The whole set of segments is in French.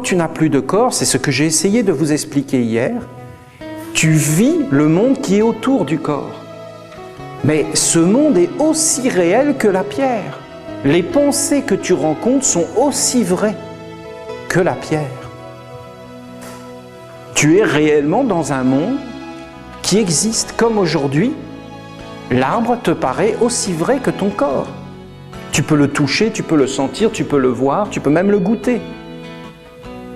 tu n'as plus de corps, c'est ce que j'ai essayé de vous expliquer hier, tu vis le monde qui est autour du corps. Mais ce monde est aussi réel que la pierre. Les pensées que tu rencontres sont aussi vraies que la pierre. Tu es réellement dans un monde qui existe comme aujourd'hui. L'arbre te paraît aussi vrai que ton corps. Tu peux le toucher, tu peux le sentir, tu peux le voir, tu peux même le goûter.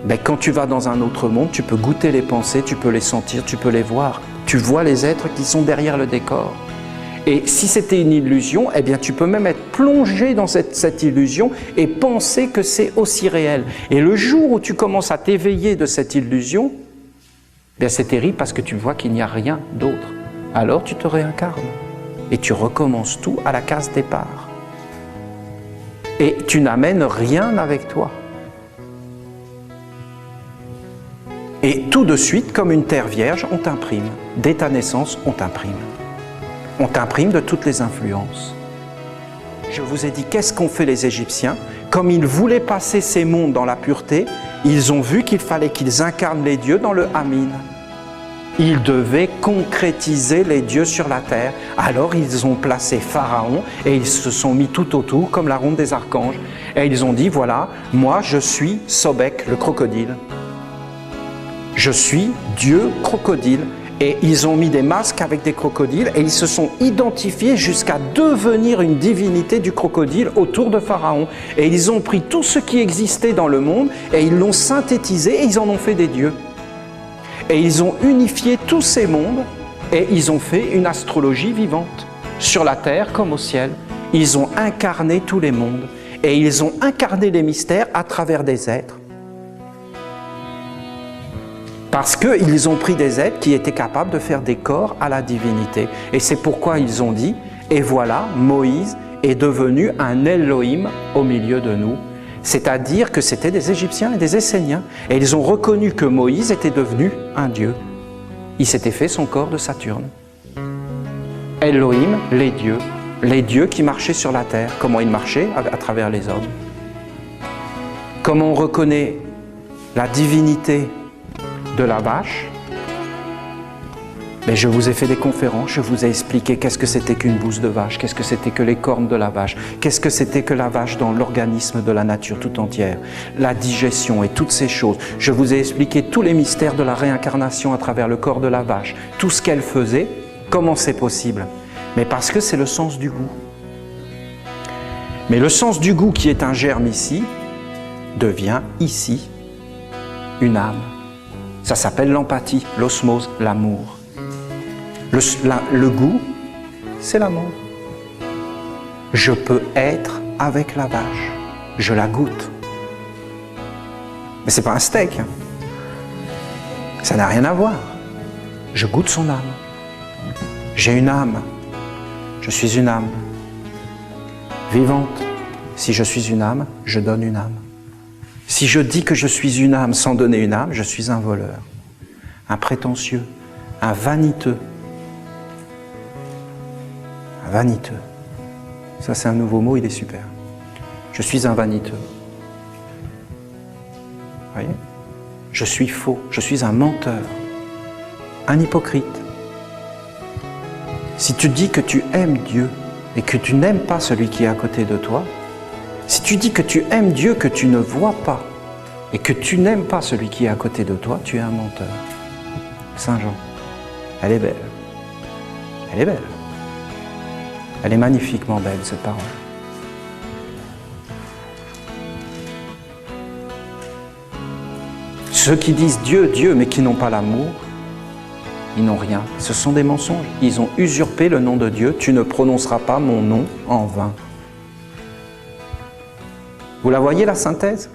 Mais quand tu vas dans un autre monde, tu peux goûter les pensées, tu peux les sentir, tu peux les voir. Tu vois les êtres qui sont derrière le décor. Et si c'était une illusion, eh bien tu peux même être plongé dans cette illusion et penser que c'est aussi réel. Et le jour où tu commences à t'éveiller de cette illusion, eh bien c'est terrible parce que tu vois qu'il n'y a rien d'autre. Alors tu te réincarnes et tu recommences tout à la case départ. Et tu n'amènes rien avec toi. Et tout de suite, comme une terre vierge, on t'imprime. Dès ta naissance, on t'imprime. On t'imprime de toutes les influences. Je vous ai dit, qu'est-ce qu'ont fait les Égyptiens? Comme ils voulaient passer ces mondes dans la pureté, ils ont vu qu'il fallait qu'ils incarnent les dieux dans le Amin. Ils devaient concrétiser les dieux sur la terre. Alors ils ont placé Pharaon et ils se sont mis tout autour comme la ronde des archanges. Et ils ont dit, voilà, moi je suis Sobek, le crocodile. Je suis Dieu crocodile. Et ils ont mis des masques avec des crocodiles et ils se sont identifiés jusqu'à devenir une divinité du crocodile autour de Pharaon. Et ils ont pris tout ce qui existait dans le monde et ils l'ont synthétisé et ils en ont fait des dieux. Et ils ont unifié tous ces mondes et ils ont fait une astrologie vivante, sur la terre comme au ciel. Ils ont incarné tous les mondes et ils ont incarné les mystères à travers des êtres. Parce qu'ils ont pris des êtres qui étaient capables de faire des corps à la divinité. Et c'est pourquoi ils ont dit, et voilà, Moïse est devenu un Elohim au milieu de nous. C'est-à-dire que c'était des Égyptiens et des Esséniens. Et ils ont reconnu que Moïse était devenu un dieu. Il s'était fait son corps de Saturne. Elohim, les dieux qui marchaient sur la terre. Comment ils marchaient? À travers les hommes. Comment on reconnaît la divinité de la vache? Mais je vous ai fait des conférences, je vous ai expliqué qu'est-ce que c'était qu'une bouse de vache, qu'est-ce que c'était que les cornes de la vache, qu'est-ce que c'était que la vache dans l'organisme de la nature tout entière, la digestion et toutes ces choses. Je vous ai expliqué tous les mystères de la réincarnation à travers le corps de la vache, tout ce qu'elle faisait, comment c'est possible. Mais parce que c'est le sens du goût. Mais le sens du goût qui est un germe ici, devient ici une âme. Ça s'appelle l'empathie, l'osmose, l'amour. Le goût, c'est l'amour. Je peux être avec la vache, je la goûte. Mais ce n'est pas un steak, hein. Ça n'a rien à voir. Je goûte son âme. J'ai une âme. Je suis une âme vivante. Si je suis une âme, je donne une âme. Si je dis que je suis une âme sans donner une âme, je suis un voleur, un prétentieux, un vaniteux. Un vaniteux. Ça, c'est un nouveau mot, il est super. Je suis un vaniteux. Vous voyez? Je suis faux, je suis un menteur, un hypocrite. Si tu dis que tu aimes Dieu et que tu n'aimes pas celui qui est à côté de toi, si tu dis que tu aimes Dieu que tu ne vois pas et que tu n'aimes pas celui qui est à côté de toi, tu es un menteur. Saint Jean, elle est belle. Elle est belle. Elle est magnifiquement belle, cette parole. Ceux qui disent Dieu, Dieu, mais qui n'ont pas l'amour, ils n'ont rien. Ce sont des mensonges. Ils ont usurpé le nom de Dieu. Tu ne prononceras pas mon nom en vain. Vous la voyez, la synthèse?